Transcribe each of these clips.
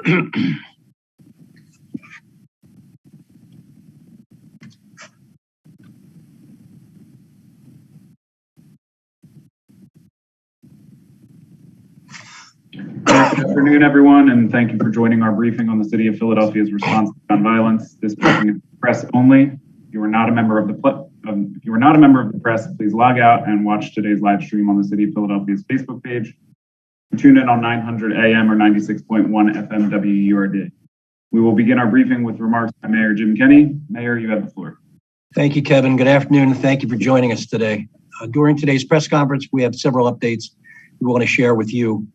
Good afternoon, everyone, and thank you for joining our briefing on the City of Philadelphia's response to gun violence. This briefing is press only. If you are not a member of the press, please log out and watch today's live stream on the City of Philadelphia's Facebook page. Tune in on 900 AM or 96.1 FM WURD. We will begin our briefing with remarks by Mayor Jim Kenney. Mayor, you have the floor. Thank you, Kevin. Good afternoon, and thank you for joining us today. During today's press conference, we have several updates we want to share with you.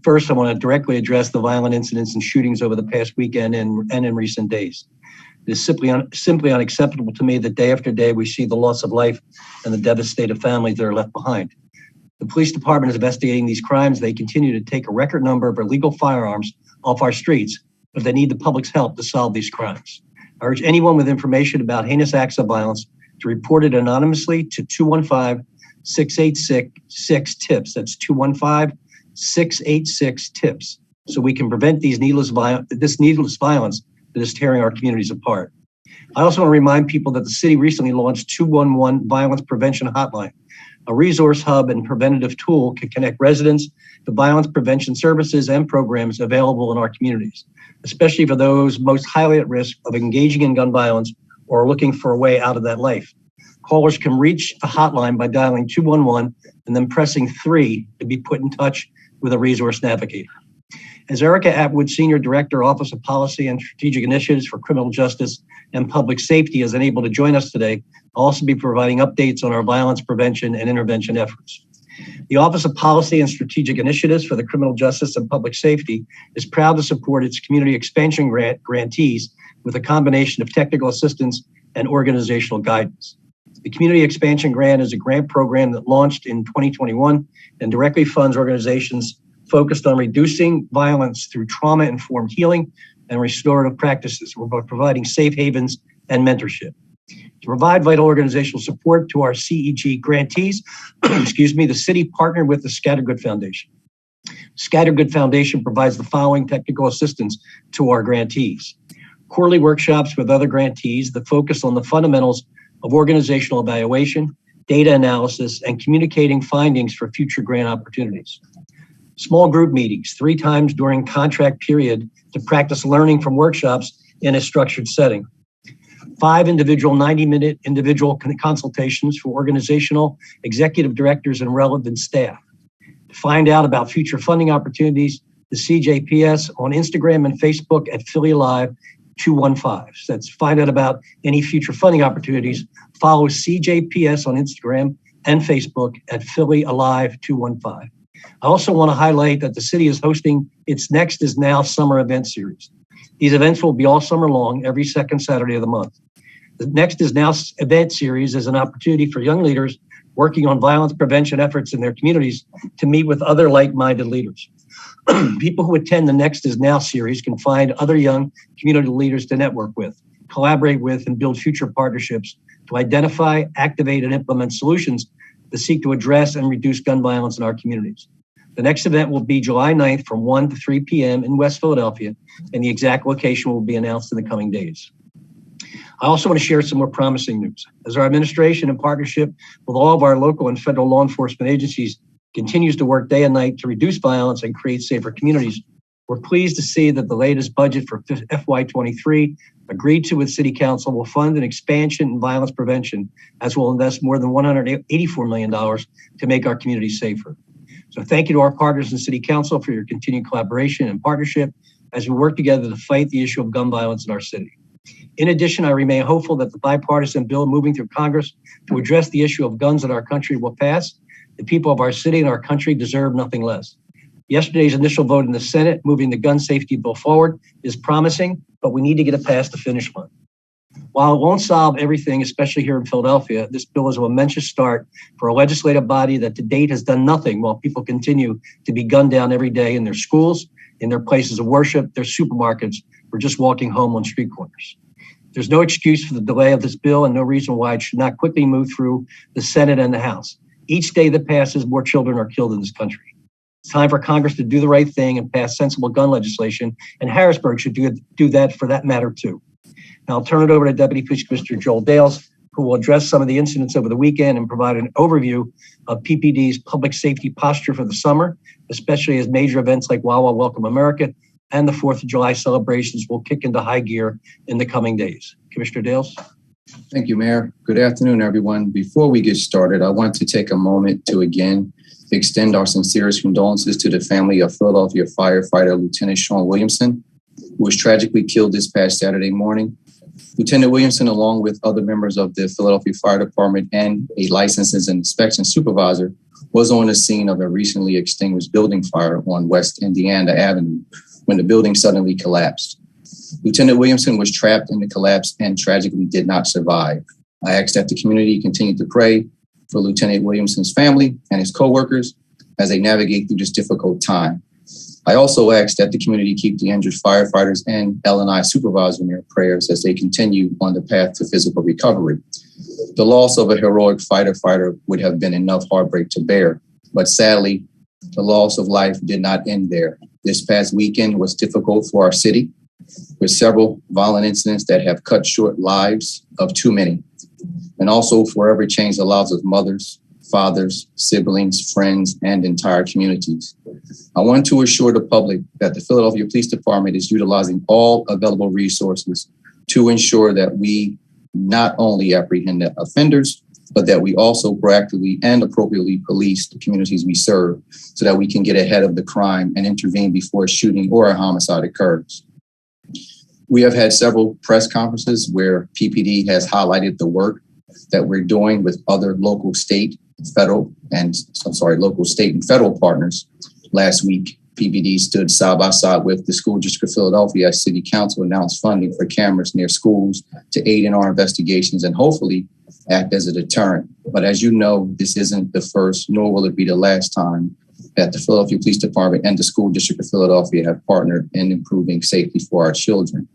First, I want to directly address the violent incidents and shootings over the past weekend and in recent days. It is simply unacceptable to me that day after day we see the loss of life and the devastated families that are left behind. The police department is investigating these crimes. They continue to take a record number of illegal firearms off our streets, but they need the public's help to solve these crimes. I urge anyone with information about heinous acts of violence to report it anonymously to 215-686-TIPS. That's 215-686-TIPS, so we can prevent this needless violence that is tearing our communities apart. I also want to remind people that the city recently launched 211 Violence Prevention Hotline, a resource hub and preventative tool to connect residents to violence prevention services and programs available in our communities, especially for those most highly at risk of engaging in gun violence or looking for a way out of that life. Callers can reach the hotline by dialing 211 and then pressing 3 to be put in touch with a resource navigator. As Erica Atwood, Senior Director, Office of Policy and Strategic Initiatives for Criminal Justice and Public Safety, is unable to join us today, I'll also be providing updates on our violence prevention and intervention efforts. The Office of Policy and Strategic Initiatives for the Criminal Justice and Public Safety is proud to support its community expansion grantees with a combination of technical assistance and organizational guidance. The Community Expansion Grant is a grant program that launched in 2021 and directly funds organizations focused on reducing violence through trauma-informed healing and restorative practices. We're providing safe havens and mentorship. To provide vital organizational support to our CEG grantees, the city partnered with the Scattergood Foundation. Scattergood Foundation provides the following technical assistance to our grantees: quarterly workshops with other grantees that focus on the fundamentals of organizational evaluation, data analysis, and communicating findings for future grant opportunities. Small group meetings 3 times during contract period to practice learning from workshops in a structured setting. 5 individual 90-minute individual consultations for organizational, executive directors, and relevant staff. To find out about future funding opportunities, the CJPS on Instagram and Facebook at Philly Alive 215. So that's find out about any future funding opportunities. Follow CJPS on Instagram and Facebook at Philly Alive 215. I also want to highlight that the city is hosting its Next is Now summer event series. These events will be all summer long, every second Saturday of the month. The Next is Now event series is an opportunity for young leaders working on violence prevention efforts in their communities to meet with other like-minded leaders. People who attend the Next is Now series can find other young community leaders to network with, collaborate with, and build future partnerships to identify, activate, and implement solutions that seek to address and reduce gun violence in our communities. The next event will be July 9th from 1 to 3 p.m. in West Philadelphia, and the exact location will be announced in the coming days. I also want to share some more promising news. As our administration, in partnership with all of our local and federal law enforcement agencies, continues to work day and night to reduce violence and create safer communities, we're pleased to see that the latest budget for FY23, agreed to with City Council, will fund an expansion in violence prevention, as will invest more than $184 million to make our communities safer. So thank you to our partners in City Council for your continued collaboration and partnership as we work together to fight the issue of gun violence in our city. In addition, I remain hopeful that the bipartisan bill moving through Congress to address the issue of guns in our country will pass. The people of our city and our country deserve nothing less. Yesterday's initial vote in the Senate moving the gun safety bill forward is promising, but we need to get it past the finish line. While it won't solve everything, especially here in Philadelphia, this bill is a momentous start for a legislative body that to date has done nothing while people continue to be gunned down every day in their schools, in their places of worship, their supermarkets, or just walking home on street corners. There's no excuse for the delay of this bill and no reason why it should not quickly move through the Senate and the House. Each day that passes, more children are killed in this country. It's time for Congress to do the right thing and pass sensible gun legislation, and Harrisburg should do that for that matter too. Now I'll turn it over to Deputy Police Commissioner Joel Dales, who will address some of the incidents over the weekend and provide an overview of PPD's public safety posture for the summer, especially as major events like Wawa Welcome America and the 4th of July celebrations will kick into high gear in the coming days. Commissioner Dales. Thank you, Mayor. Good afternoon, everyone. Before we get started, I want to take a moment to again extend our sincerest condolences to the family of Philadelphia firefighter Lieutenant Sean Williamson, who was tragically killed this past Saturday morning. Lieutenant Williamson, along with other members of the Philadelphia Fire Department and a licenses and inspection supervisor, was on the scene of a recently extinguished building fire on West Indiana Avenue when the building suddenly collapsed. Lieutenant Williamson was trapped in the collapse and tragically did not survive. I ask that the community continue to pray for Lieutenant Williamson's family and his co-workers as they navigate through this difficult time. I also ask that the community keep the injured firefighters and L&I supervisor in their prayers as they continue on the path to physical recovery. The loss of a heroic fighter would have been enough heartbreak to bear, but sadly, the loss of life did not end there. This past weekend was difficult for our city, with several violent incidents that have cut short lives of too many, and also forever changed the lives of mothers, fathers, siblings, friends, and entire communities. I want to assure the public that the Philadelphia Police Department is utilizing all available resources to ensure that we not only apprehend the offenders, but that we also proactively and appropriately police the communities we serve so that we can get ahead of the crime and intervene before a shooting or a homicide occurs. We have had several press conferences where PPD has highlighted the work that we're doing with other local, state, and federal partners. Last week, PPD stood side by side with the School District of Philadelphia as City Council announced funding for cameras near schools to aid in our investigations and hopefully act as a deterrent. But as you know, this isn't the first, nor will it be the last time that the Philadelphia Police Department and the School District of Philadelphia have partnered in improving safety for our children.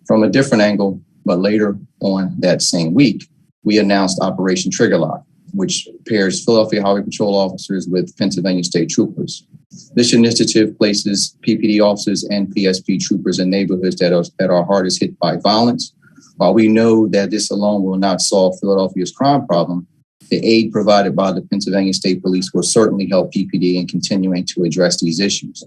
From a different angle, but later on that same week, we announced Operation Trigger Lock, which pairs Philadelphia Highway Patrol officers with Pennsylvania State Troopers. This initiative places PPD officers and PSP troopers in neighborhoods that are hardest hit by violence. While we know that this alone will not solve Philadelphia's crime problem, the aid provided by the Pennsylvania State Police will certainly help PPD in continuing to address these issues,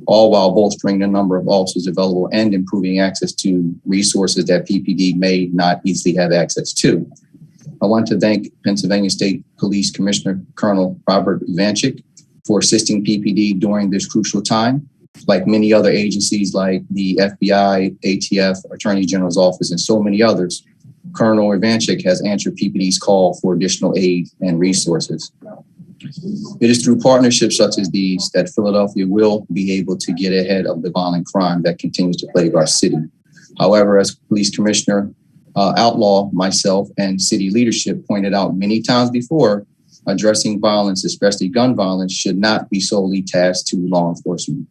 all while bolstering the number of officers available and improving access to resources that PPD may not easily have access to. I want to thank Pennsylvania State Police Commissioner Colonel Robert Ivanchik for assisting PPD during this crucial time. Like many other agencies like the FBI, ATF, Attorney General's Office, and so many others, Colonel Ivanchik has answered PPD's call for additional aid and resources. It is through partnerships such as these that Philadelphia will be able to get ahead of the violent crime that continues to plague our city. However, as Police Commissioner Outlaw, myself, and city leadership pointed out many times before, addressing violence, especially gun violence, should not be solely tasked to law enforcement.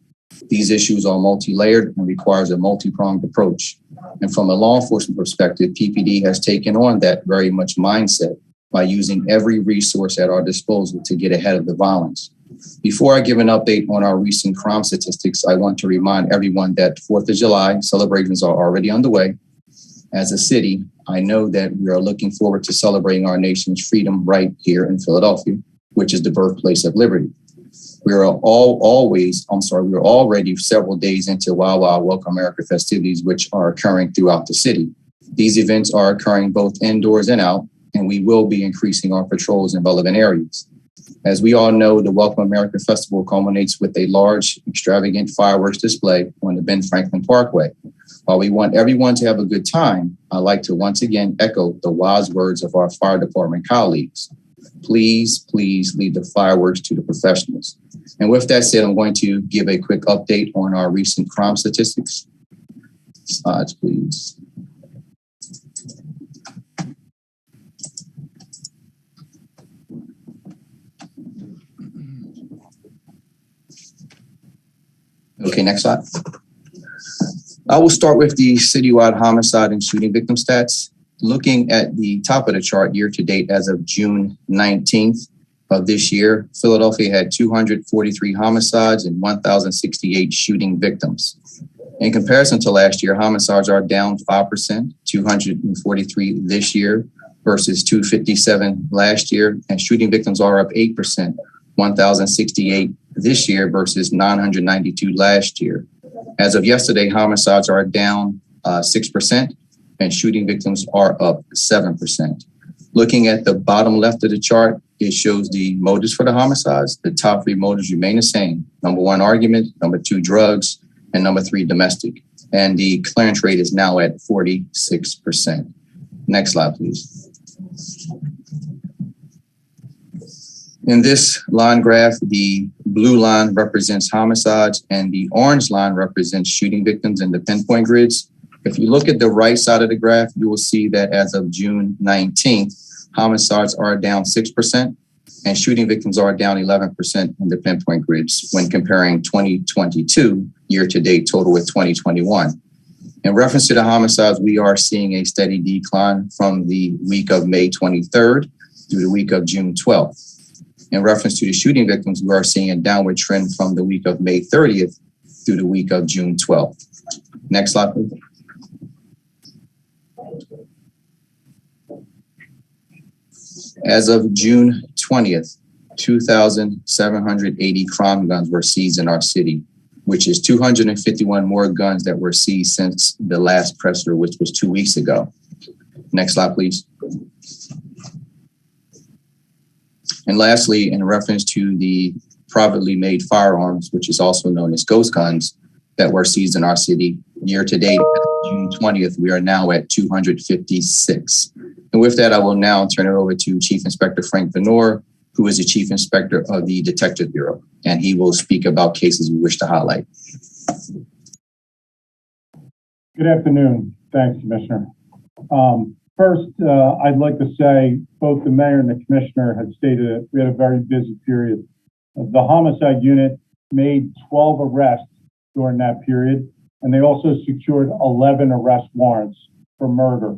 These issues are multi-layered and requires a multi-pronged approach. And from a law enforcement perspective, PPD has taken on that very much mindset by using every resource at our disposal to get ahead of the violence. Before I give an update on our recent crime statistics, I want to remind everyone that 4th of July celebrations are already underway. As a city, I know that we are looking forward to celebrating our nation's freedom right here in Philadelphia, which is the birthplace of liberty. We are already several days into Wawa Welcome America festivities, which are occurring throughout the city. These events are occurring both indoors and out, and we will be increasing our patrols in relevant areas. As we all know, the Welcome America Festival culminates with a large, extravagant fireworks display on the Ben Franklin Parkway. While we want everyone to have a good time, I'd like to once again echo the wise words of our fire department colleagues. Please, please leave the fireworks to the professionals. And with that said, I'm going to give a quick update on our recent crime statistics. Slides, please. Okay, next slide. I will start with the citywide homicide and shooting victim stats. Looking at the top of the chart year to date as of June 19th, of this year, Philadelphia had 243 homicides and 1,068 shooting victims. In comparison to last year, homicides are down 5%, 243 this year versus 257 last year, and shooting victims are up 8%, 1,068 this year versus 992 last year. As of yesterday, homicides are down 6%, and shooting victims are up 7%. Looking at the bottom left of the chart, it shows the motives for the homicides. The top three motives remain the same. Number one, argument. Number two, drugs. And number three, domestic. And the clearance rate is now at 46%. Next slide, please. In this line graph, the blue line represents homicides and the orange line represents shooting victims in the pinpoint grids. If you look at the right side of the graph, you will see that as of June 19th, homicides are down 6% and shooting victims are down 11% in the pinpoint grids when comparing 2022 year-to-date total with 2021. In reference to the homicides, we are seeing a steady decline from the week of May 23rd through the week of June 12th. In reference to the shooting victims, we are seeing a downward trend from the week of May 30th through the week of June 12th. Next slide, please. As of June 20th, 2,780 crime guns were seized in our city, which is 251 more guns that were seized since the last press release, which was 2 weeks ago. Next slide, please. And lastly, in reference to the privately made firearms, which is also known as ghost guns, that were seized in our city year to date, June 20th, we are now at 256. And with that, I will now turn it over to Chief Inspector Frank Venor, who is the Chief Inspector of the Detective Bureau, and he will speak about cases we wish to highlight. Good afternoon. Thanks, Commissioner. First, I'd like to say both the mayor and the commissioner had stated we had a very busy period. The homicide unit made 12 arrests during that period, and they also secured 11 arrest warrants for murder.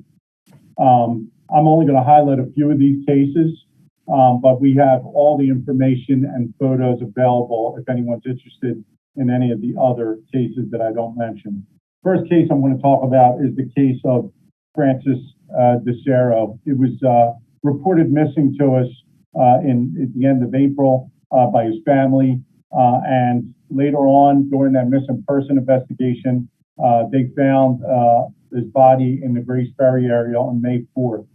I'm only going to highlight a few of these cases, but we have all the information and photos available if anyone's interested in any of the other cases that I don't mention. First case I'm going to talk about is the case of Francis DeCero. It was reported missing to us at the end of April by his family, and later on during that missing person investigation, they found his body in the Grace Ferry area on May 4th.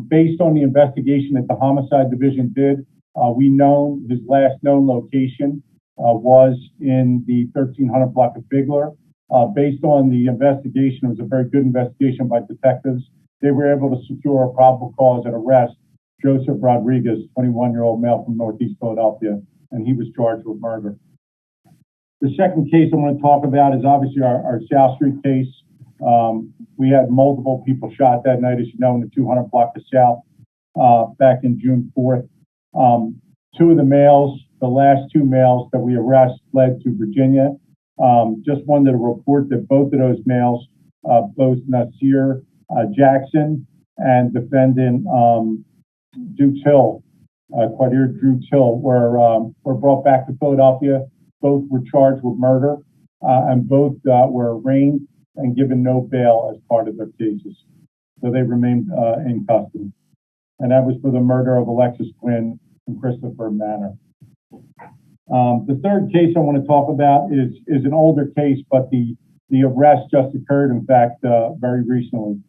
Based on the investigation that the Homicide Division did, we know his last known location was in the 1300 block of Bigler. Based on the investigation, it was a very good investigation by detectives. They were able to secure a probable cause and arrest Joseph Rodriguez, 21-year-old male from Northeast Philadelphia, and he was charged with murder. The second case I'm going to talk about is obviously our South Street case. We had multiple people shot that night, as you know, in the 200 block of South back in June 4th. Two of the males, the last two males that we arrest, fled to Virginia. Just wanted to report that both of those males, both Nasir Jackson and defendant Dukes Hill, Quadir Dukes Hill, were brought back to Philadelphia. Both were charged with murder, and both were arraigned and given no bail as part of their cases. So they remained in custody. And that was for the murder of Alexis Quinn and Christopher Manor. The third case I want to talk about is an older case, but the arrest just occurred, in fact, very recently.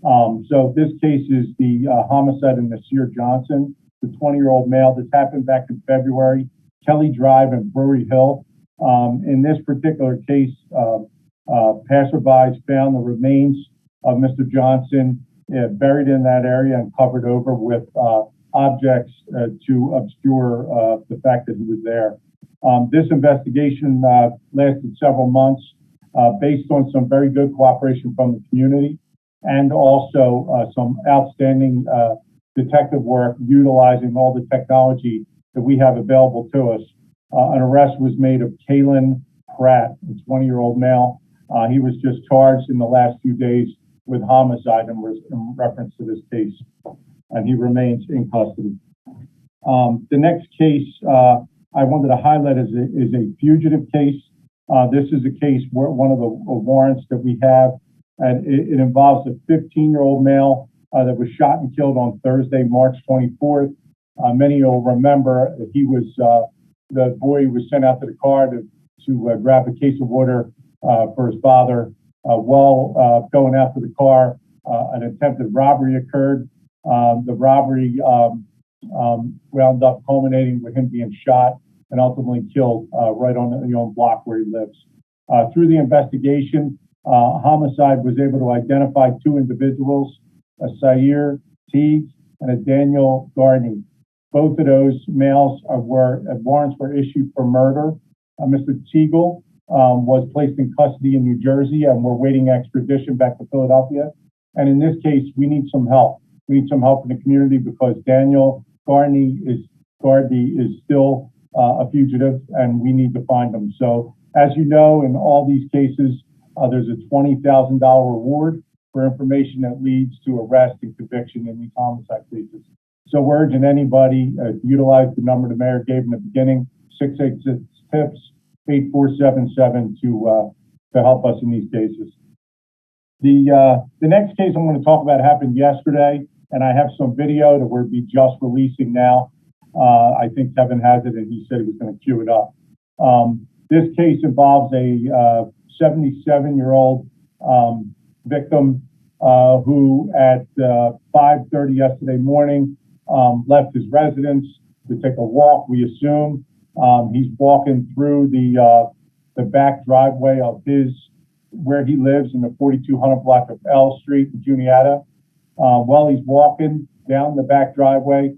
So this case is the homicide of Nasir Johnson, the 20-year-old male. This happened back in February, Kelly Drive and Brewery Hill. In this particular case, passerbys found the remains of Mr. Johnson buried in that area and covered over with objects to obscure the fact that he was there. This investigation lasted several months based on some very good cooperation from the community and also some outstanding detective work utilizing all the technology that we have available to us. An arrest was made of Kalen Pratt, a 20-year-old male. He was just charged in the last few days with homicide in reference to this case, and he remains in custody. The next case I wanted to highlight is a fugitive case. This is a case where one of the warrants that we have, and it involves a 15-year-old male that was shot and killed on Thursday, March 24th. Many will remember that he was the boy who was sent out to the car to grab a case of water for his father. While going after the car, an attempted robbery occurred. The robbery wound up culminating with him being shot and ultimately killed right on the own block where he lives. Through the investigation, Homicide was able to identify two individuals, a Sayer Teagues and a Daniel Garney. Both of those males warrants were issued for murder. Mr. Teagle was placed in custody in New Jersey, and we're waiting extradition back to Philadelphia. And in this case, we need some help. We need some help in the community because Daniel Garney is still a fugitive, and we need to find him. So, as you know, in all these cases, there's a $20,000 reward for information that leads to arrest and conviction in these homicide cases. So we're urging anybody to utilize the number the mayor gave in the beginning, 686-TIPS-8477 to help us in these cases. The next case I'm going to talk about happened yesterday, and I have some video that we'll be just releasing now. I think Kevin has it, and he said he was going to queue it up. This case involves a 77-year-old victim who at 5:30 yesterday morning left his residence to take a walk, we assume. He's walking through the back driveway of where he lives in the 4200 block of L Street in Juniata. While he's walking down the back driveway,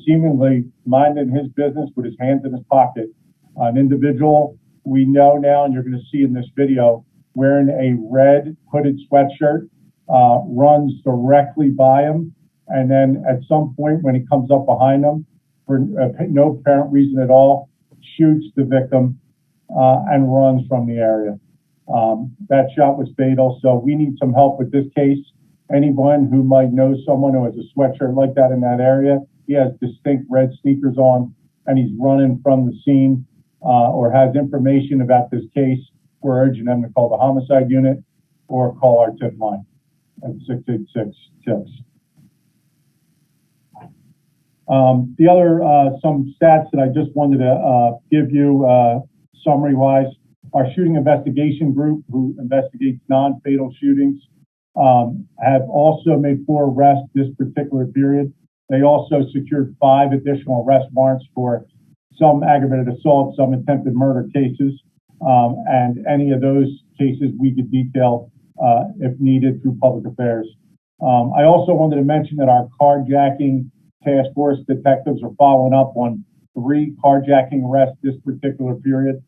seemingly minding his business with his hands in his pocket, an individual we know now, and you're going to see in this video, wearing a red hooded sweatshirt, runs directly by him. And then at some point when he comes up behind him, for no apparent reason at all, shoots the victim and runs from the area. That shot was fatal, so we need some help with this case. Anyone who might know someone who has a sweatshirt like that in that area, he has distinct red sneakers on, and he's running from the scene or has information about this case, we're urging them to call the homicide unit or call our tip line at 686-TIPS. The other, some stats that I just wanted to give you summary-wise, our shooting investigation group, who investigates non-fatal shootings, have also made 4 arrests this particular period. They also secured 5 additional arrest warrants for some aggravated assault, some attempted murder cases, and any of those cases we could detail if needed through public affairs. I also wanted to mention that our carjacking task force detectives are following up on 3 carjacking arrests this particular period.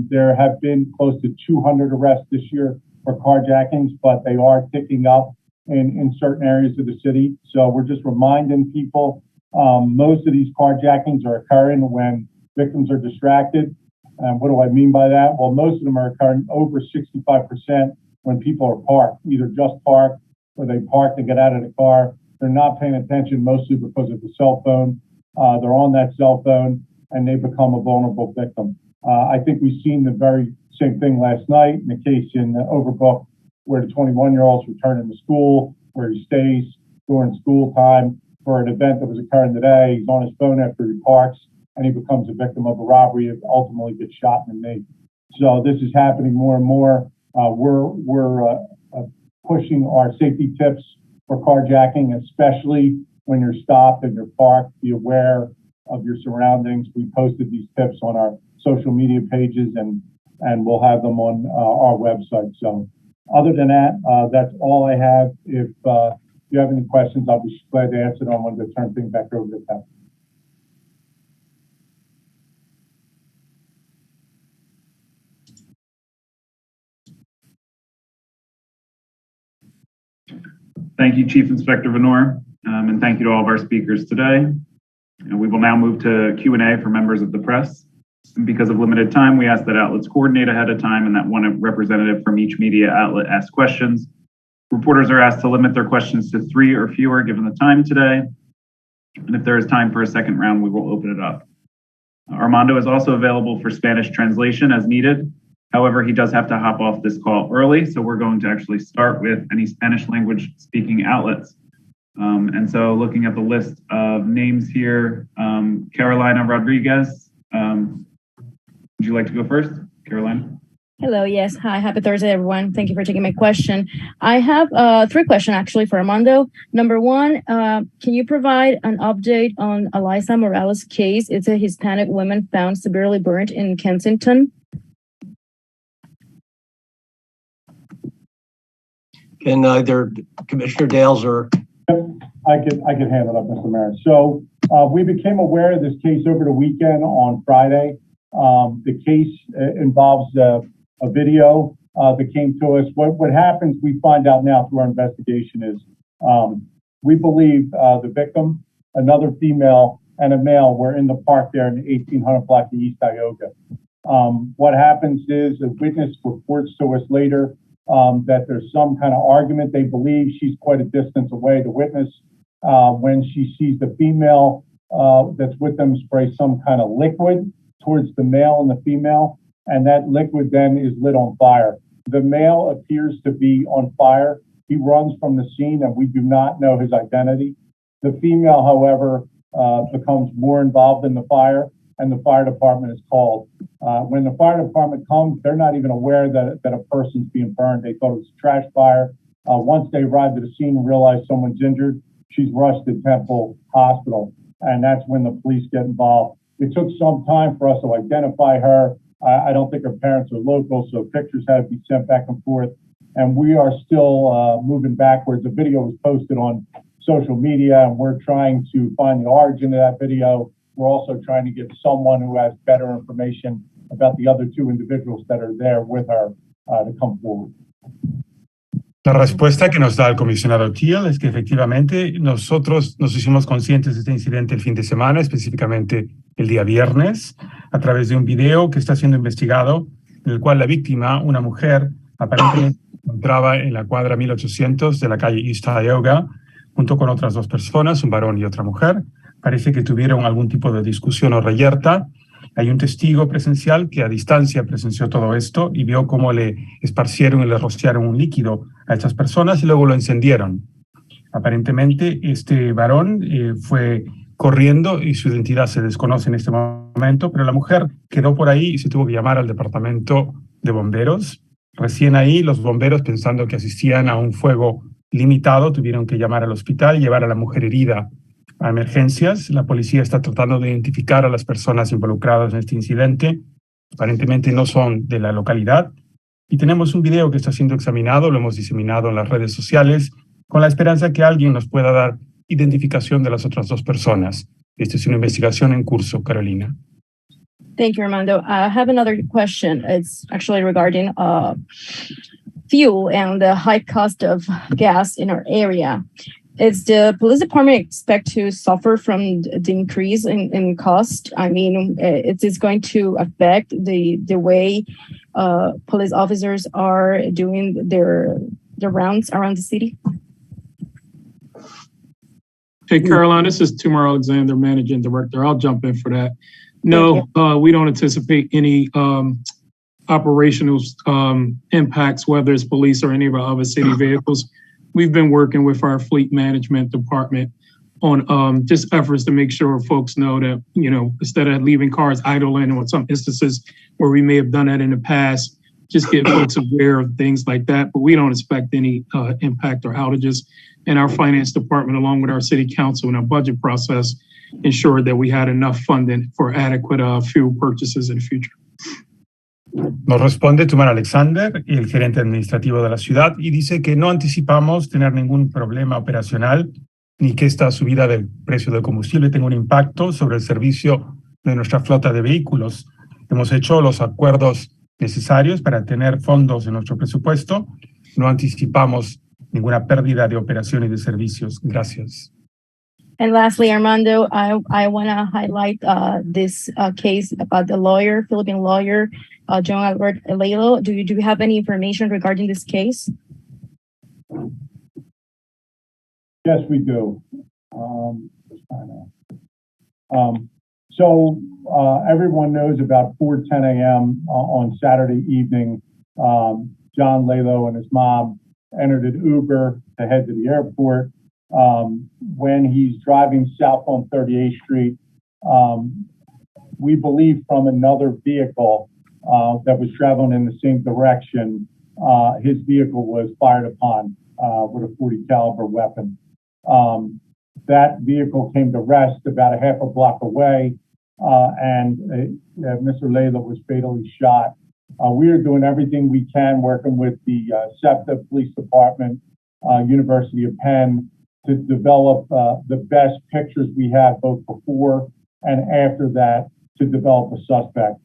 There have been close to 200 arrests this year for carjackings, but they are ticking up in certain areas of the city. So we're just reminding people, most of these carjackings are occurring when victims are distracted. And what do I mean by that? Well, most of them are occurring over 65% when people are parked, either just parked or they park to get out of the car. They're not paying attention, mostly because of the cell phone. They're on that cell phone and they become a vulnerable victim. I think we've seen the very same thing last night in the case in Overbrook, where the 21-year-old's returning to school, where he stays during school time for an event that was occurring today. He's on his phone after he parks, and he becomes a victim of a robbery and ultimately gets shot in the knee. So this is happening more and more. We're pushing our safety tips for carjacking, especially when you're stopped and you're parked. Be aware of your surroundings. We posted these tips on our social media pages, and we'll have them on our website. So other than that, that's all I have. If you have any questions, I'll be glad to answer them. I'm going to turn things back over to Pat. Thank you, Chief Inspector Venor, and thank you to all of our speakers today. We will now move to Q&A for members of the press. And because of limited time, we ask that outlets coordinate ahead of time and that one representative from each media outlet ask questions. Reporters are asked to limit their questions to 3 or fewer given the time today. And if there is time for a second round, we will open it up. Armando is also available for Spanish translation as needed. However, he does have to hop off this call early, so we're going to actually start with any Spanish language speaking outlets. And so looking at the list of names here, Carolina Rodriguez, would you like to go first, Carolina? Hello, yes. Hi, happy Thursday, everyone. Thank you for taking my question. I have 3 questions actually for Armando. Number 1, can you provide an update on Eliza Morales' case? It's a Hispanic woman found severely burnt in Kensington. Can either Commissioner Dales or... I could handle it up, Mr. Mayor. So we became aware of this case over the weekend on Friday. The case involves a video that came to us. What happens, we find out now through our investigation is we believe the victim, another female, and a male were in the park there in the 1800 block of East Tioga. What happens is a witness reports to us later that there's some kind of argument. They believe she's quite a distance away. The witness, when she sees the female that's with them, spray some kind of liquid towards the male and the female, and that liquid then is lit on fire. The male appears to be on fire. He runs from the scene, and we do not know his identity. The female, however, becomes more involved in the fire, and the fire department is called. When the fire department comes, they're not even aware that a person's being burned. They thought it was a trash fire. Once they arrived at the scene and realized someone's injured, she's rushed to Temple Hospital, and that's when the police get involved. It took some time for us to identify her. I don't think her parents are local, so pictures had to be sent back and forth, and we are still moving backwards. The video was posted on social media, and we're trying to find the origin of that video. We're also trying to get someone who has better information about the other 2 individuals that are there with her to come forward. La respuesta que nos da el comisionado Teal es que efectivamente nosotros nos hicimos conscientes de este incidente el fin de semana, específicamente el día viernes, a través de un video que está siendo investigado, en el cual la víctima, una mujer, aparentemente se encontraba en la cuadra 1800 de la calle East Tioga, junto con otras 2 personas, un varón y otra mujer. Parece que tuvieron algún tipo de discusión o reyerta. Hay un testigo presencial que a distancia presenció todo esto y vio cómo le esparcieron y le rociaron un líquido a estas personas y luego lo encendieron. Aparentemente, este varón fue corriendo y su identidad se desconoce en este momento, pero la mujer quedó por ahí y se tuvo que llamar al departamento de bomberos. Recién ahí, los bomberos, pensando que asistían a un fuego limitado, tuvieron que llamar al hospital y llevar a la mujer herida a emergencias. La policía está tratando de identificar a las personas involucradas en este incidente. Aparentemente no son de la localidad. Y tenemos un video que está siendo examinado, lo hemos diseminado en las redes sociales, con la esperanza que alguien nos pueda dar identificación de las otras 2 personas. Esta es una investigación en curso, Carolina. Thank you, Armando. I have another question. It's actually regarding fuel and the high cost of gas in our area. Is the police department expect to suffer from the increase in cost? I mean, it is going to affect the way police officers are doing their rounds around the city? Hey, Caroline, this is Tumar Alexander, Managing Director. I'll jump in for that. No, we don't anticipate any operational impacts, whether it's police or any of our other city vehicles. We've been working with our fleet management department on just efforts to make sure folks know that, you know, instead of leaving cars idling or some instances where we may have done that in the past, just get folks aware of things like that. But we don't expect any impact or outages. And our finance department, along with our city council and our budget process, ensured that we had enough funding for adequate fuel purchases in the future. Nos responde Tumar Alexander, el gerente administrativo de la ciudad, y dice que no anticipamos tener ningún problema operacional ni que esta subida del precio del combustible tenga un impacto sobre el servicio de nuestra flota de vehículos. Hemos hecho los acuerdos necesarios para tener fondos en nuestro presupuesto. No anticipamos ninguna pérdida de operación y de servicios. Gracias. And lastly, Armando, I want to highlight this case about the lawyer, Philippine lawyer, John Albert Lelo. Do you have any information regarding this case? Yes, we do. Just I know. Everyone knows about 4:10 a.m. On Saturday evening, John Lelo and his mom entered an Uber to head to the airport. When he's driving south on 38th Street, we believe from another vehicle that was traveling in the same direction, his vehicle was fired upon with a .40 caliber weapon. That vehicle came to rest about a half a block away, and Mr. Lelo was fatally shot. We are doing everything we can, working with the SEPTA Police Department, University of Penn, to develop the best pictures we have both before and after that to develop a suspect.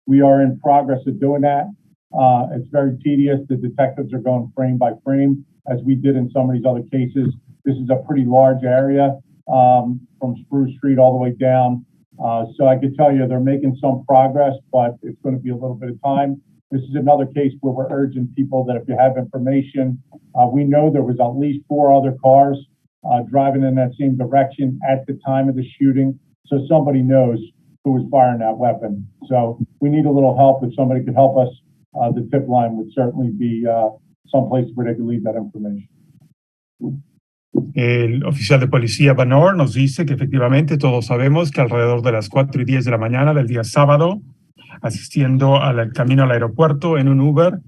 We are in progress of doing that. It's very tedious. The detectives are going frame by frame, as we did in some of these other cases. This is a pretty large area from Spruce Street all the way down. So I could tell you they're making some progress, but it's going to be a little bit of time. This is another case where we're urging people that if you have information, we know there was at least 4 other cars driving in that same direction at the time of the shooting. So somebody knows who was firing that weapon. So we need a little help. If somebody could help us, the tip line would certainly be someplace where they could leave that information. El oficial de policía Banor nos dice que efectivamente todos sabemos que alrededor de las 4:10 de la mañana del día sábado, asistiendo al camino al aeropuerto en un Uber,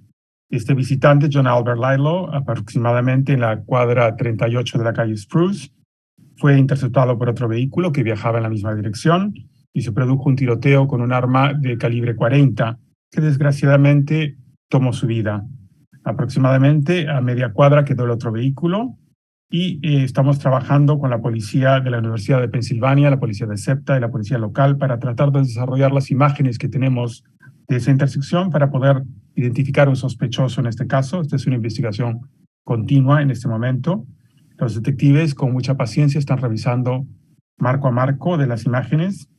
este visitante, John Albert Lelo, aproximadamente en la cuadra 38 de la calle Spruce, fue interceptado por otro vehículo que viajaba en la misma dirección y se produjo un tiroteo con un arma de calibre 40 que desgraciadamente tomó su vida. Aproximadamente a media cuadra quedó el otro vehículo y estamos trabajando con la policía de la Universidad de Pensilvania, la policía de SEPTA y la policía local para tratar de desarrollar las imágenes que tenemos de esa intersección para poder identificar un sospechoso en este caso. Esta es una investigación continua en este momento. Los detectives con mucha paciencia están revisando marco a marco de las imágenes.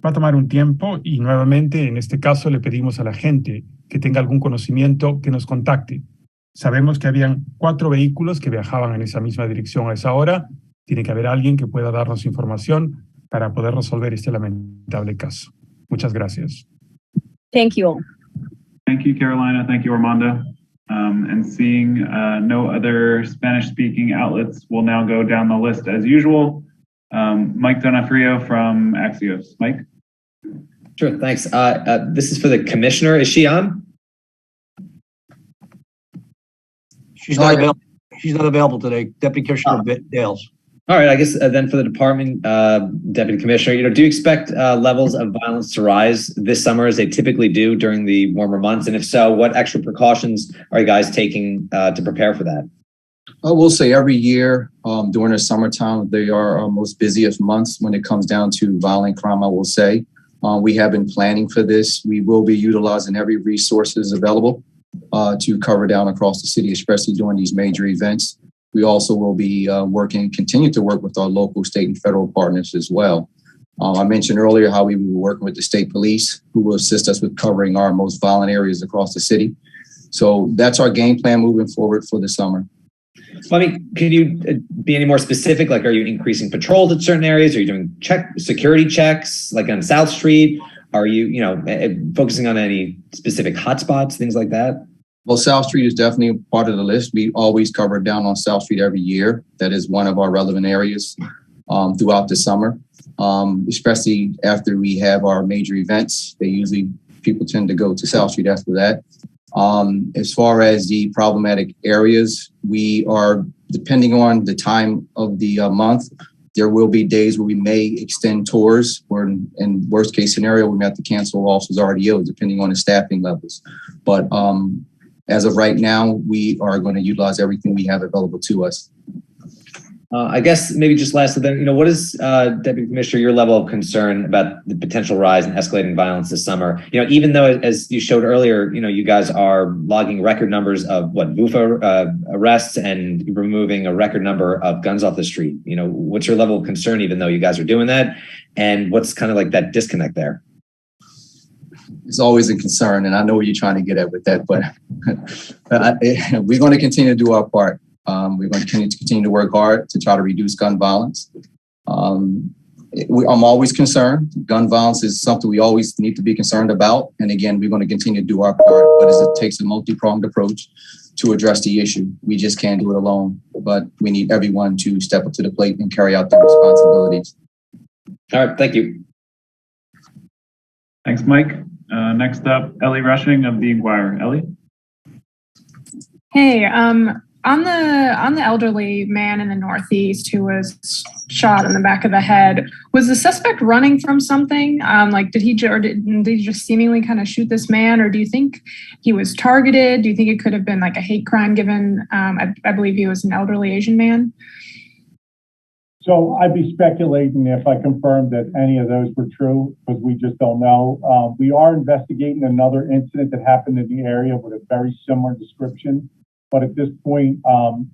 Va a tomar un tiempo y nuevamente en este caso le pedimos a la gente que tenga algún conocimiento que nos contacte. Sabemos que habían 4 vehículos que viajaban en esa misma dirección a esa hora. Tiene que haber alguien que pueda darnos información para poder resolver este lamentable caso. Muchas gracias. Thank you all. Thank you, Carolina. Thank you, Armando. And seeing no other Spanish-speaking outlets, we'll now go down the list as usual. Mike Donofrio from Axios. Mike? Sure, thanks. This is for the commissioner. Is she on? She's not available. She's not available today. Deputy Commissioner Dales. All right, I guess then for the department, Deputy Commissioner, do you expect levels of violence to rise this summer as they typically do during the warmer months? And if so, what extra precautions are you guys taking to prepare for that? I will say every year during the summertime, they are our most busiest months when it comes down to violent crime, I will say. We have been planning for this. We will be utilizing every resources available to cover down across the city, especially during these major events. We also will be continue to work with our local, state, and federal partners as well. I mentioned earlier how we will be working with the state police, who will assist us with covering our most violent areas across the city. So that's our game plan moving forward for the summer. Well, I mean, can you be any more specific? Like, are you increasing patrols at certain areas? Are you doing security checks, like on South Street? Are you, focusing on any specific hotspots, things like that? Well, South Street is definitely part of the list. We always cover down on South Street every year. That is one of our relevant areas throughout the summer, especially after we have our major events. People tend to go to South Street after that. As far as the problematic areas, we are, depending on the time of the month, there will be days where we may extend tours, or in worst case scenario, we may have to cancel officers' RDO, depending on the staffing levels. But as of right now, we are going to utilize everything we have available to us. I guess maybe just lastly then, what is, Deputy Commissioner, your level of concern about the potential rise in escalating violence this summer? Even though, as you showed earlier, you guys are logging record numbers of VUFA arrests and removing a record number of guns off the street. What's your level of concern, even though you guys are doing that? And what's kind of like that disconnect there? It's always a concern, and I know what you're trying to get at with that, but we're going to continue to do our part. We're going to continue to work hard to try to reduce gun violence. I'm always concerned. Gun violence is something we always need to be concerned about. And again, we're going to continue to do our part, but it takes a multi-pronged approach to address the issue. We just can't do it alone, but we need everyone to step up to the plate and carry out their responsibilities. All right, thank you. Thanks, Mike. Next up, Ellie Rushing of the Inquirer. Ellie? Hey, on the elderly man in the Northeast who was shot in the back of the head, was the suspect running from something? Did he just seemingly kind of shoot this man, or do you think he was targeted? Do you think it could have been like a hate crime given, I believe he was an elderly Asian man? So I'd be speculating if I confirmed that any of those were true, because we just don't know. We are investigating another incident that happened in the area with a very similar description. But at this point,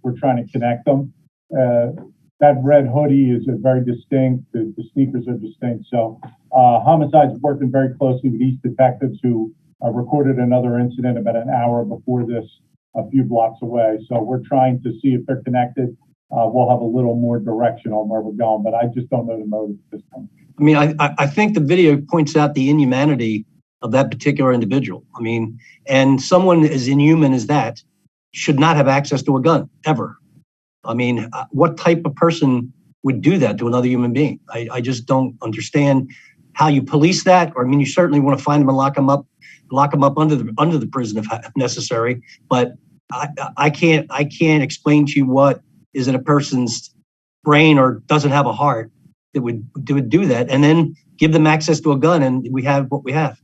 we're trying to connect them. That red hoodie is very distinct. The sneakers are distinct. So Homicide's working very closely with these detectives who recorded another incident about an hour before this, a few blocks away. So we're trying to see if they're connected. We'll have a little more direction on where we're going, but I just don't know the motive at this point. I mean, I think the video points out the inhumanity of that particular individual. I mean, and someone as inhuman as that should not have access to a gun, ever. I mean, what type of person would do that to another human being? I just don't understand how you police that. Or I mean, you certainly want to find them and lock them up under the prison if necessary. But I can't explain to you what is in a person's brain or doesn't have a heart that would do that, and then give them access to a gun, and we have what we have.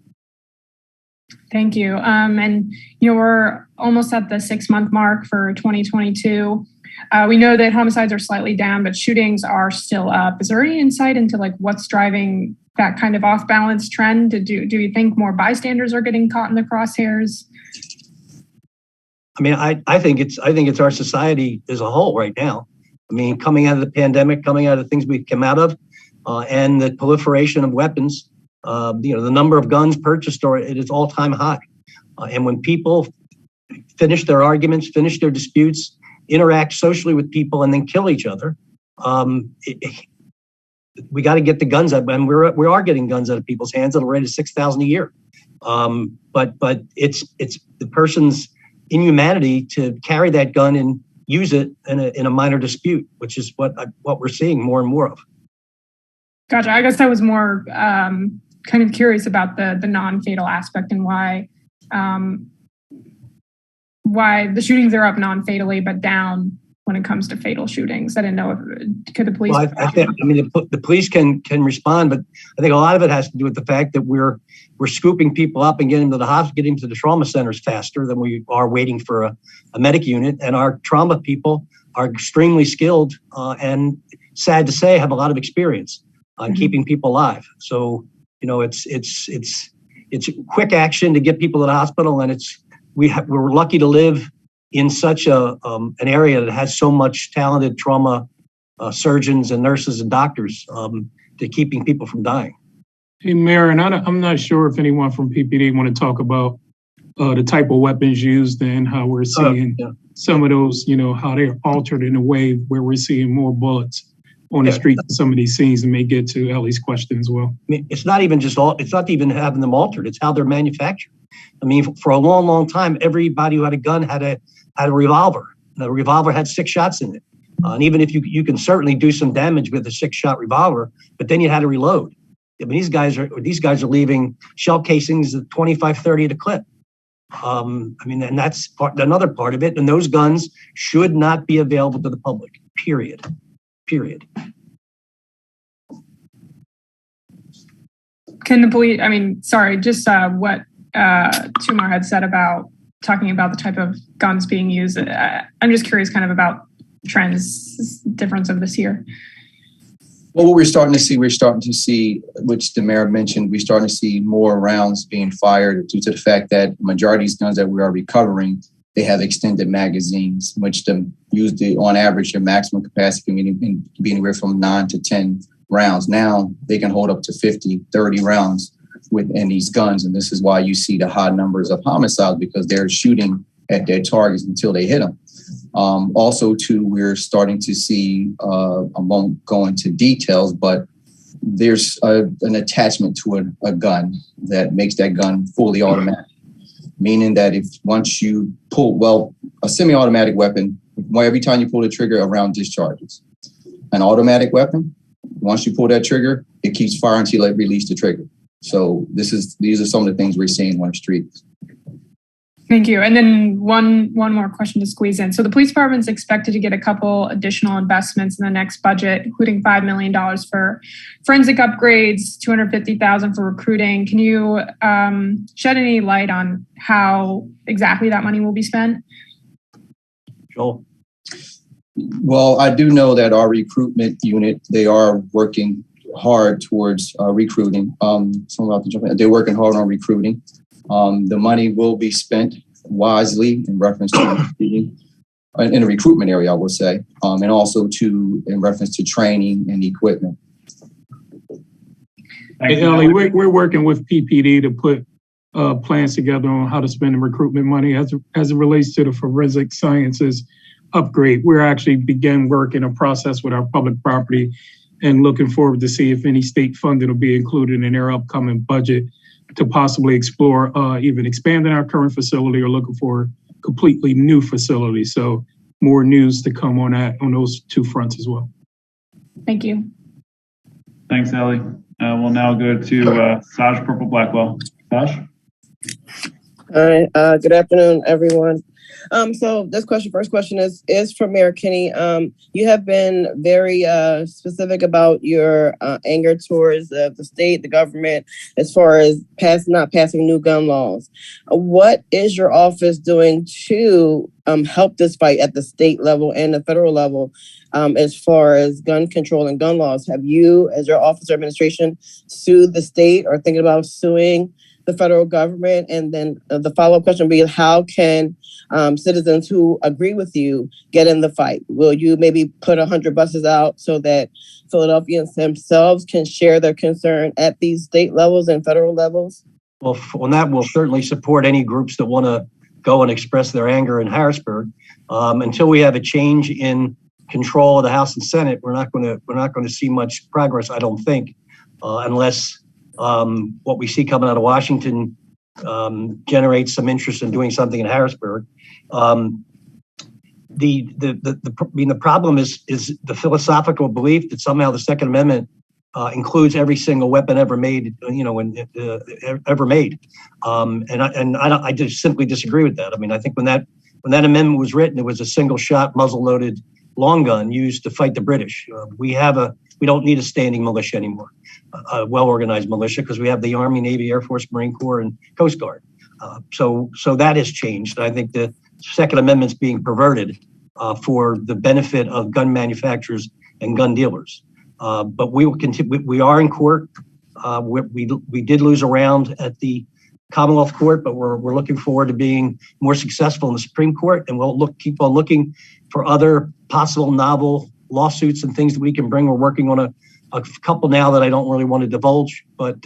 Thank you. And we're almost at the 6-month mark for 2022. We know that homicides are slightly down, but shootings are still up. Is there any insight into what's driving that kind of off-balance trend? Do you think more bystanders are getting caught in the crosshairs? I mean, I think it's our society as a whole right now. I mean, coming out of the pandemic, coming out of the things we've come out of, and the proliferation of weapons, the number of guns purchased are at its all-time high. And when people finish their arguments, finish their disputes, interact socially with people, and then kill each other, we got to get the guns out. And we are getting guns out of people's hands at a rate of 6,000 a year. But it's the person's inhumanity to carry that gun and use it in a minor dispute, which is what we're seeing more and more of. Gotcha. I guess I was more kind of curious about the non-fatal aspect and why the shootings are up non-fatally but down when it comes to fatal shootings. I didn't know could the police. Well, the police can respond, but I think a lot of it has to do with the fact that we're scooping people up and getting them to the hospital, getting them to the trauma centers faster than we are waiting for a medic unit. And our trauma people are extremely skilled and, sad to say, have a lot of experience on keeping people alive. So it's quick action to get people to the hospital, and we're lucky to live in such an area that has so much talented trauma surgeons and nurses and doctors to keeping people from dying. Hey, Mayor, and I'm not sure if anyone from PPD want to talk about the type of weapons used and how we're seeing some of those, how they're altered in a way where we're seeing more bullets on the streets in some of these scenes, and may get to Ellie's question as well. I mean, it's not even having them altered. It's how they're manufactured. I mean, for a long, long time, everybody who had a gun had a revolver. The revolver had 6 shots in it. And even if you can certainly do some damage with a 6-shot revolver, but then you had to reload. I mean, these guys are leaving shell casings at 25, 30 at a clip. And that's another part of it. And those guns should not be available to the public, period. Can the police, what Tumar had said about talking about the type of guns being used. I'm just curious kind of about trends, difference of this year. Well, what we're starting to see, which the mayor mentioned, we're starting to see more rounds being fired due to the fact that the majority of these guns that we are recovering, they have extended magazines, which on average, your maximum capacity can be anywhere from 9 to 10 rounds. Now they can hold up to 50, 30 rounds within these guns. And this is why you see the high numbers of homicides, because they're shooting at their targets until they hit them. Also, too, we're starting to see, I won't go into details, but there's an attachment to a gun that makes that gun fully automatic, meaning that if once you pull, well, a semi-automatic weapon, every time you pull the trigger, a round discharges. An automatic weapon, once you pull that trigger, it keeps firing until it releases the trigger. So these are some of the things we're seeing on the streets. Thank you. And then one more question to squeeze in. So the police department's expected to get a couple additional investments in the next budget, including $5 million for forensic upgrades, $250,000 for recruiting. Can you shed any light on how exactly that money will be spent? Joel? Well, I do know that our recruitment unit, they are working hard towards recruiting. They're working hard on recruiting. The money will be spent wisely in reference to in the recruitment area, I would say, and also in reference to training and equipment. Hey, Ellie, we're working with PPD to put plans together on how to spend the recruitment money as it relates to the forensic sciences upgrade. We're actually began work in a process with our public property and looking forward to see if any state funding will be included in their upcoming budget to possibly explore even expanding our current facility or looking for completely new facilities. So more news to come on those two fronts as well. Thank you. Thanks, Ellie. We'll now go to Saj Purple Blackwell. Saj? Hi, good afternoon, everyone. So this first question is for Mayor Kenney. You have been very specific about your anger towards the state, the government, as far as not passing new gun laws. What is your office doing to help this fight at the state level and the federal level as far as gun control and gun laws? Have you, as your office or administration, sued the state or thinking about suing the federal government? And then the follow-up question would be, how can citizens who agree with you get in the fight? Will you maybe put 100 buses out so that Philadelphians themselves can share their concern at these state levels and federal levels? Well, on that, we'll certainly support any groups that want to go and express their anger in Harrisburg. Until we have a change in control of the House and Senate, we're not going to see much progress, I don't think, unless what we see coming out of Washington generates some interest in doing something in Harrisburg. The problem is the philosophical belief that somehow the Second Amendment includes every single weapon ever made, ever made. I just simply disagree with that. I mean, I think when that amendment was written, it was a single shot, muzzle loaded long gun used to fight the British. We don't need a standing militia anymore, a well-organized militia, because we have the Army, Navy, Air Force, Marine Corps, and Coast Guard. So that has changed. I think the Second Amendment's being perverted for the benefit of gun manufacturers and gun dealers. But we will continue. We are in court. We did lose a round at the Commonwealth Court, but we're looking forward to being more successful in the Supreme Court, and we'll keep on looking for other possible novel lawsuits and things that we can bring. We're working on a couple now that I don't really want to divulge, but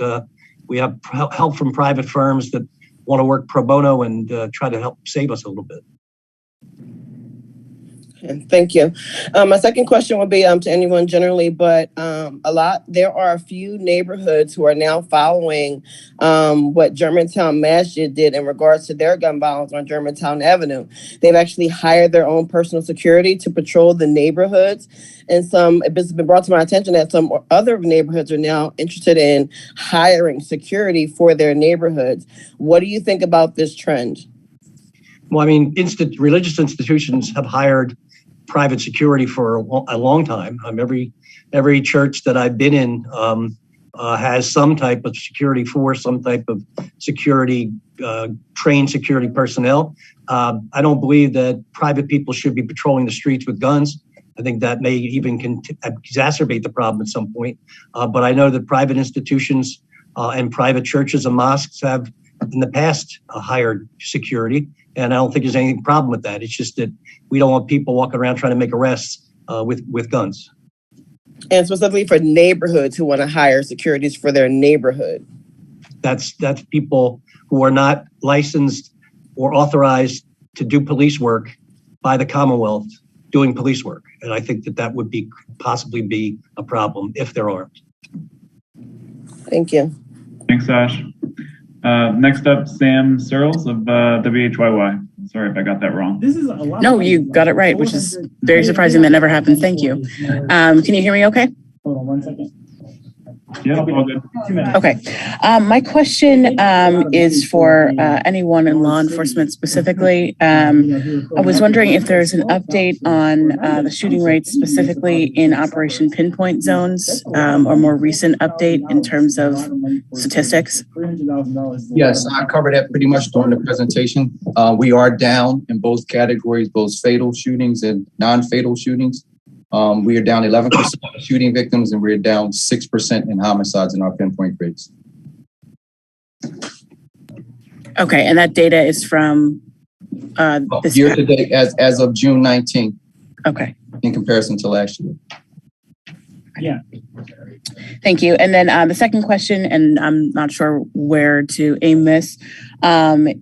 we have help from private firms that want to work pro bono and try to help save us a little bit. Thank you. My second question would be to anyone generally, but there are a few neighborhoods who are now following what Germantown Masjid did in regards to their gun violence on Germantown Avenue. They've actually hired their own personal security to patrol the neighborhoods. And it's been brought to my attention that some other neighborhoods are now interested in hiring security for their neighborhoods. What do you think about this trend? Well, I mean, religious institutions have hired private security for a long time. Every church that I've been in has some type of security force, some type of security, trained security personnel. I don't believe that private people should be patrolling the streets with guns. I think that may even exacerbate the problem at some point. But I know that private institutions and private churches and mosques have in the past hired security. And I don't think there's any problem with that. It's just that we don't want people walking around trying to make arrests with guns. And specifically for neighborhoods who want to hire securities for their neighborhood. That's people who are not licensed or authorized to do police work by the Commonwealth doing police work. And I think that would possibly be a problem if they're armed. Thank you. Thanks, Ash. Next up, Sam Searles of WHYY. Sorry if I got that wrong. No, you got it right, which is very surprising. That never happened. Thank you. Can you hear me okay? Hold on 1 second. Yeah, all good. Okay. My question is for anyone in law enforcement specifically. I was wondering if there's an update on the shooting rates specifically in Operation Pinpoint Zones, or more recent update in terms of statistics. Yes, I covered that pretty much during the presentation. We are down in both categories, both fatal shootings and non-fatal shootings. We are down 11% shooting victims, and we're down 6% in homicides in our pinpoint rates. Okay, and that data is from this year to date as of June 19th. Okay. In comparison to last year. Yeah. Thank you. And then the second question, and I'm not sure where to aim this,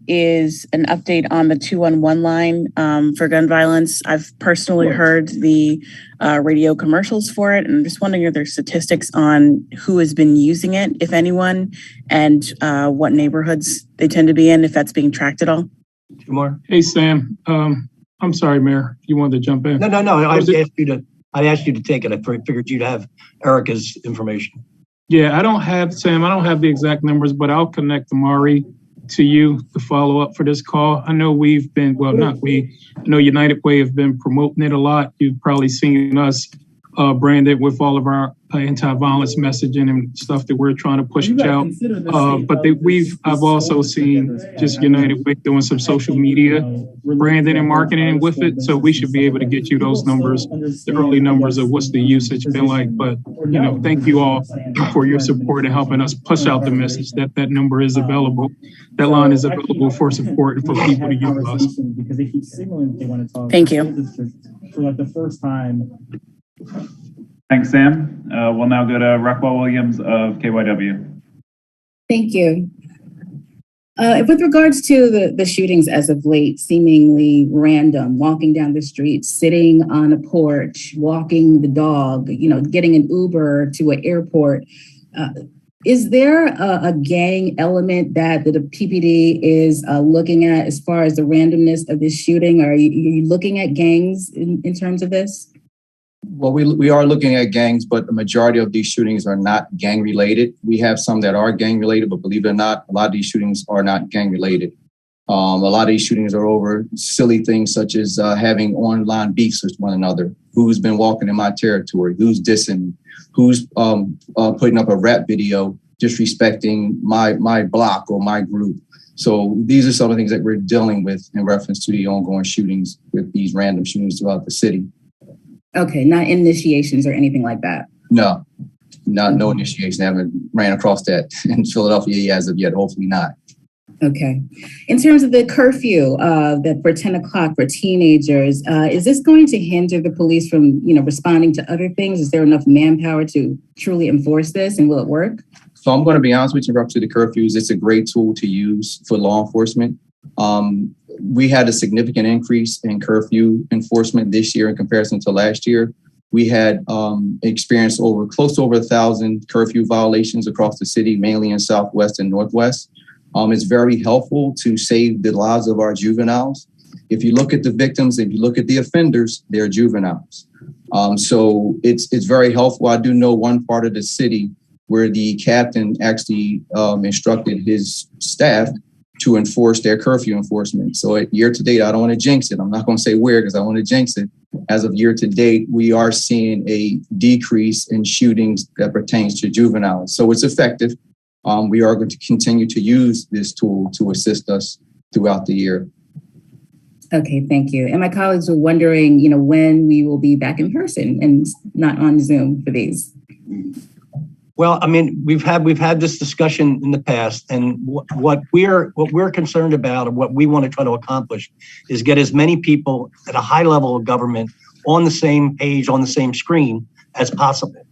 is an update on the 211 line for gun violence. I've personally heard the radio commercials for it, and I'm just wondering if there's statistics on who has been using it, if anyone, and what neighborhoods they tend to be in, if that's being tracked at all. Two more. Hey, Sam. I'm sorry, Mayor. You wanted to jump in? No. I asked you to take it. I figured you'd have Erica's information. Yeah, I don't have the exact numbers, but I'll connect Amari to you to follow up for this call. I know I know United Way have been promoting it a lot. You've probably seen us branded with all of our anti-violence messaging and stuff that we're trying to push out. But I've also seen just United Way doing some social media branding and marketing with it. So we should be able to get you those numbers, the early numbers of what's the usage been like. But thank you all for your support and helping us push out the message that that number is available. That line is available for support and for people to utilize. Because they keep signaling that they want to talk. Thank you. For like the first time. Thanks, Sam. We'll now go to Rockwell Williams of KYW. Thank you. With regards to the shootings as of late, seemingly random, walking down the street, sitting on a porch, walking the dog, getting an Uber to an airport, is there a gang element that the PPD is looking at as far as the randomness of this shooting? Are you looking at gangs in terms of this? Well, we are looking at gangs, but the majority of these shootings are not gang related. We have some that are gang related, but believe it or not, a lot of these shootings are not gang related. A lot of these shootings are over silly things such as having online beefs with one another. Who's been walking in my territory? Who's dissing? Who's putting up a rap video disrespecting my block or my group? So these are some of the things that we're dealing with in reference to the ongoing shootings with these random shootings throughout the city. Okay, not initiations or anything like that. No initiation. I haven't ran across that in Philadelphia as of yet. Hopefully not. Okay. In terms of the curfew that for 10 o'clock for teenagers, is this going to hinder the police from, responding to other things? Is there enough manpower to truly enforce this, and will it work? So I'm going to be honest with you, up to the curfews. It's a great tool to use for law enforcement. We had a significant increase in curfew enforcement this year in comparison to last year. We had experienced close to over 1,000 curfew violations across the city, mainly in Southwest and Northwest. It's very helpful to save the lives of our juveniles. If you look at the victims, if you look at the offenders, they're juveniles. So it's very helpful. I do know one part of the city where the captain actually instructed his staff to enforce their curfew enforcement. So at year to date, I don't want to jinx it. I'm not going to say where because I want to jinx it. As of year to date, we are seeing a decrease in shootings that pertains to juveniles. So it's effective. We are going to continue to use this tool to assist us throughout the year. Okay, thank you. And my colleagues were wondering, when we will be back in person and not on Zoom for these. Well, I mean, we've had this discussion in the past, and what we're concerned about, and what we want to try to accomplish, is get as many people at a high level of government on the same page, on the same screen as possible.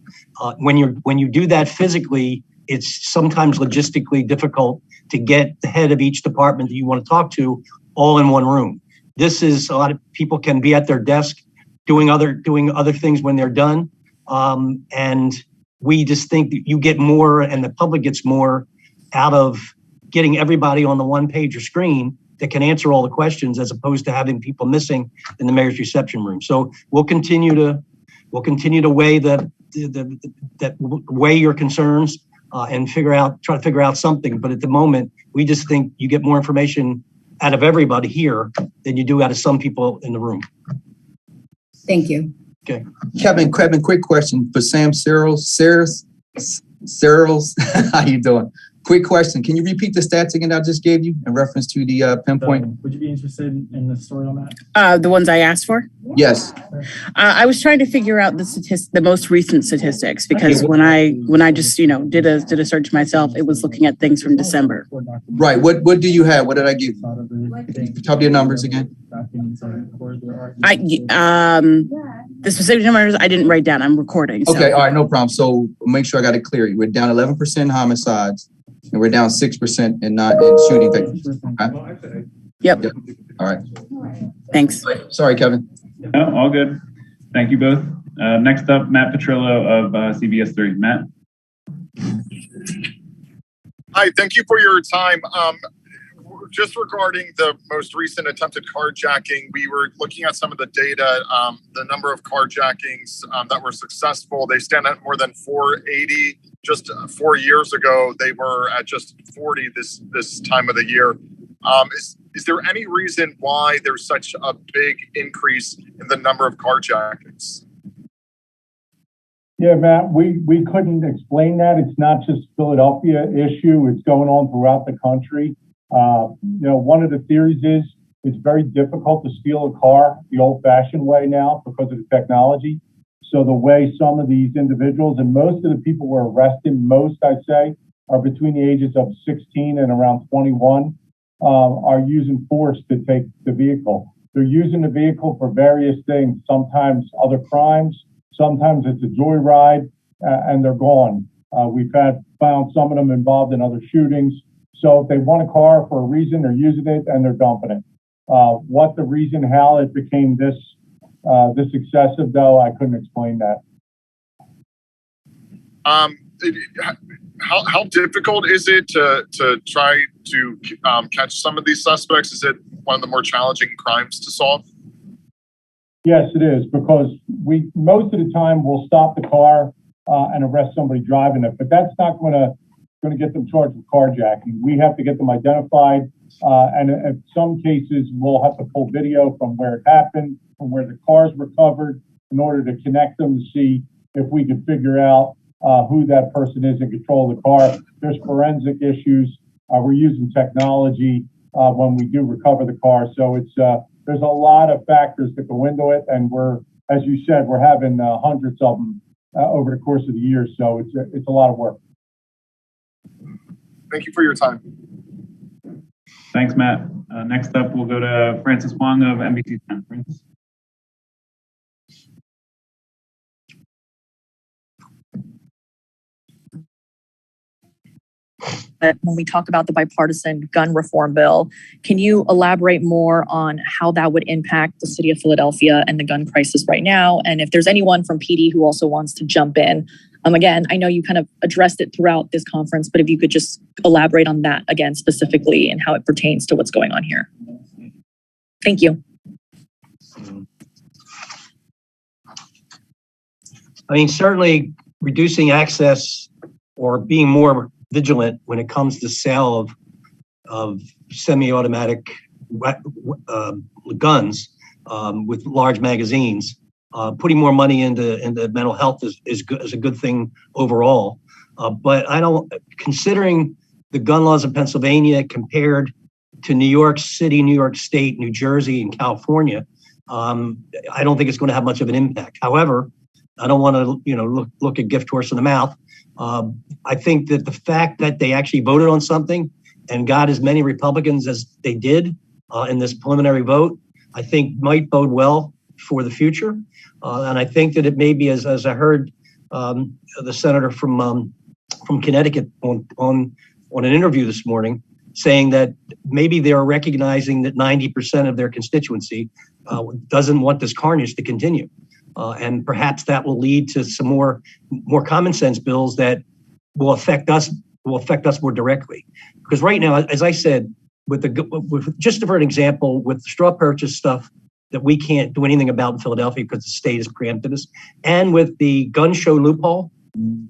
When you do that physically, it's sometimes logistically difficult to get the head of each department that you want to talk to all in one room. this is a lot of people can be at their desk doing other things when they're done. And we just think that you get more and the public gets more out of getting everybody on the one page or screen that can answer all the questions as opposed to having people missing in the mayor's reception room. So we'll continue to weigh weigh your concerns and try to figure out something. But at the moment, we just think you get more information out of everybody here than you do out of some people in the room. Thank you. Okay. Kevin, quick question for Sam Searles. How you doing? Quick question. Can you repeat the stats again I just gave you in reference to the pinpoint? Would you be interested in the story on that? The ones I asked for? Yes. I was trying to figure out the most recent statistics because when I just did a search myself, it was looking at things from December. Right. What do you have? What did I give you? Tell me your numbers again. The specific numbers I didn't write down. I'm recording. So. Okay. All right. No problem. So make sure I got it clear. We're down 11% homicides. And we're down 6% in shooting victims. Okay? Yep. All right. Thanks. Sorry, Kevin. No, all good. Thank you both. Next up, Matt Petrillo of CBS 3. Matt. Hi, thank you for your time. Just regarding the most recent attempted carjacking, we were looking at some of the data, the number of carjackings that were successful. They stand at more than 480. Just 4 years ago, they were at just 40 this time of the year. Is there any reason why there's such a big increase in the number of carjackings? Yeah, Matt, we couldn't explain that. It's not just Philadelphia issue. It's going on throughout the country. One of the theories is it's very difficult to steal a car the old-fashioned way now because of the technology. So the way some of these individuals, and most of the people we're arresting, I'd say, are between the ages of 16 and around 21, are using force to take the vehicle. They're using the vehicle for various things, sometimes other crimes, sometimes it's a joyride, and they're gone. We've found some of them involved in other shootings. So if they want a car for a reason, they're using it and they're dumping it. What the reason, how it became this excessive, though, I couldn't explain that. How difficult is it to try to catch some of these suspects? Is it one of the more challenging crimes to solve? Yes, it is, because most of the time we'll stop the car and arrest somebody driving it, but that's not going to get them charged with carjacking. We have to get them identified, and in some cases we'll have to pull video from where it happened, from where the cars were covered, in order to connect them to see if we can figure out who that person is in control of the car. There's forensic issues. We're using technology when we do recover the car. So there's a lot of factors that go into it. And as you said, we're having hundreds of them over the course of the year. So it's a lot of work. Thank you for your time. Thanks, Matt. Next up, we'll go to Francis Wong of NBC 10. Francis. When we talk about the bipartisan gun reform bill, can you elaborate more on how that would impact the city of Philadelphia and the gun crisis right now? And if there's anyone from PD who also wants to jump in. Again, I know you kind of addressed it throughout this conference, but if you could just elaborate on that again specifically and how it pertains to what's going on here. Thank you. I mean, certainly reducing access or being more vigilant when it comes to sale of semi-automatic guns with large magazines, putting more money into mental health is a good thing overall. But considering the gun laws in Pennsylvania compared to New York City, New York State, New Jersey, and California, I don't think it's going to have much of an impact. However, I don't want to look a gift horse in the mouth. I think that the fact that they actually voted on something and got as many Republicans as they did in this preliminary vote, I think might bode well for the future. And I think that it may be, as I heard the senator from Connecticut on an interview this morning, saying that maybe they're recognizing that 90% of their constituency doesn't want this carnage to continue. And perhaps that will lead to some more common sense bills that will affect us more directly. Because right now, as I said, with just for an example, with the straw purchase stuff that we can't do anything about in Philadelphia because the state has preempted us, and with the gun show loophole,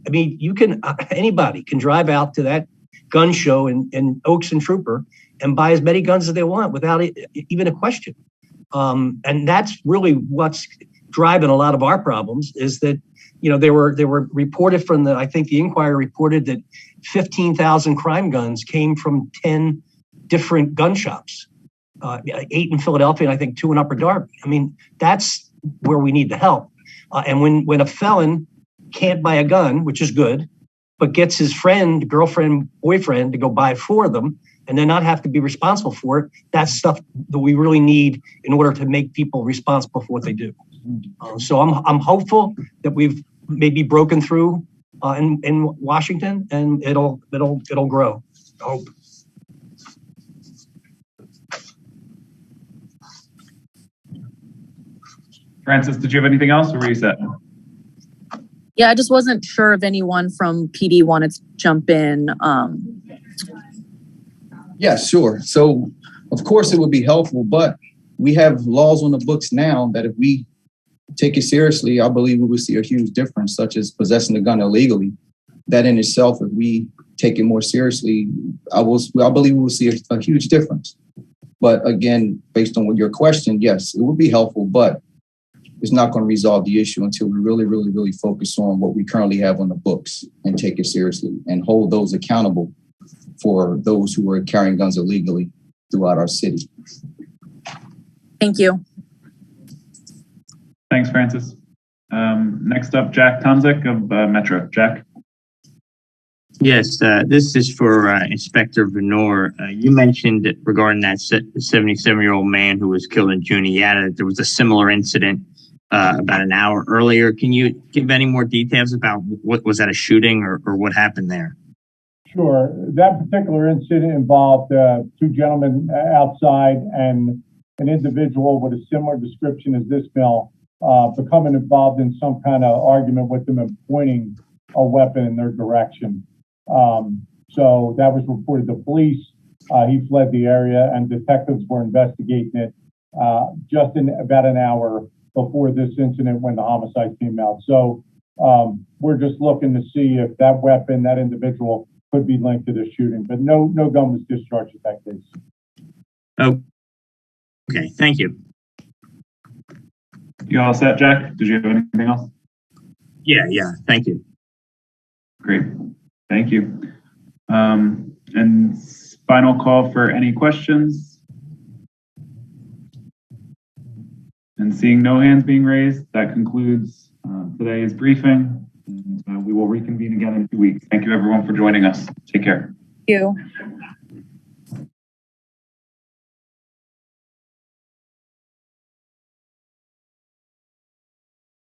I mean, anybody can drive out to that gun show in Oaks and Trooper and buy as many guns as they want without even a question. And that's really what's driving a lot of our problems, is that, they were reported from I think the Inquirer reported that 15,000 crime guns came from 10 different gun shops, 8 in Philadelphia and I think 2 in Upper Darby. I mean, that's where we need the help. And when a felon can't buy a gun, which is good, but gets his friend, girlfriend, boyfriend to go buy 4 of them and then not have to be responsible for it, that's stuff that we really need in order to make people responsible for what they do. So I'm hopeful that we've maybe broken through in Washington, and it'll grow. I hope. Francis, did you have anything else, or were you set? Yeah, I just wasn't sure if anyone from PD wanted to jump in. Yeah, sure. So, of course, it would be helpful, but we have laws on the books now that if we take it seriously, I believe we will see a huge difference, such as possessing a gun illegally. That in itself, if we take it more seriously, I believe we will see a huge difference. But again, based on your question, yes, it would be helpful, but it's not going to resolve the issue until we really, really, really focus on what we currently have on the books and take it seriously and hold those accountable for those who are carrying guns illegally throughout our city. Thank you. Thanks, Francis. Next up, Jack Tonzik of Metro. Jack. Yes, this is for Inspector Venor. You mentioned regarding that 77-year-old man who was killed in Juniata, there was a similar incident about an hour earlier. Can you give any more details about what was that, a shooting or what happened there? Sure. That particular incident involved 2 gentlemen outside and an individual with a similar description as this bill becoming involved in some kind of argument with them and pointing a weapon in their direction. So that was reported to police. He fled the area and detectives were investigating it just in about an hour before this incident when the homicide came out. So we're just looking to see if that weapon, that individual, could be linked to the shooting, but no gun was discharged in that case. Oh, okay. Thank you. You all set, Jack? Did you have anything else? Yeah. Thank you. Great. Thank you. And final call for any questions. And seeing no hands being raised, that concludes today's briefing. We will reconvene again in 2 weeks. Thank you, everyone, for joining us. Take care. Thank you.